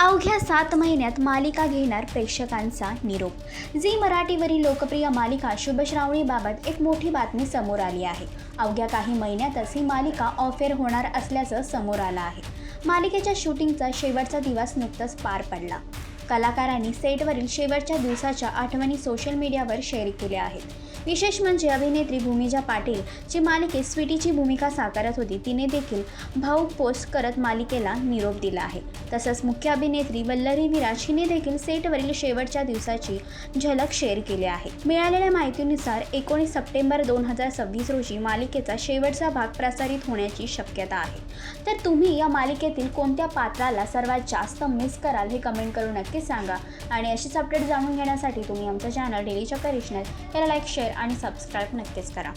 अवघ्या 7 महिन्यात मालिका घेणार प्रेक्षकांचा निरोप। झी मराठीवरील लोकप्रिय मालिका शुभश्रावणीबाबत एक मोठी बातमी समोर आली आहे। अवघ्या काही महिन्यातच ही मालिका ऑफ एअर होणार असल्याचं समोर आलं आहे। मालिकेच्या शूटिंगचा शेवटचा दिवस नुकताच पार पडला। कलाकारांनी सेटवरील शेवटच्या दिवसाच्या आठवणी सोशल मीडियावर शेअर केल्या आहेत। विशेष म्हणजे अभिनेत्री भूमिजा पाटील जी मालिकेत स्वीटीची भूमिका साकारत होती, तिने देखील भावूक पोस्ट करत मालिकेला निरोप दिला आहे। तसंच मुख्य अभिनेत्री वल्लरी विराज हिने देखील सेटवरील शेवटच्या दिवसाची झलक शेअर केली आहे। मिळालेल्या माहितीनुसार 19 सप्टेंबर 2026 रोजी मालिकेचा शेवटचा भाग प्रसारित होण्याची शक्यता आहे। तर तुम्ही या मालिकेतील कोणत्या पात्राला सर्वात जास्त मिस कराल हे कमेंट करून नक्की सांगा। आणि अशीच अपडेट जाणून घेण्यासाठी तुम्ही आमचं चॅनल डेली चक्कर रिजनल याला लाईक, शेअर आणि सबस्क्राईब नक्कीच करा।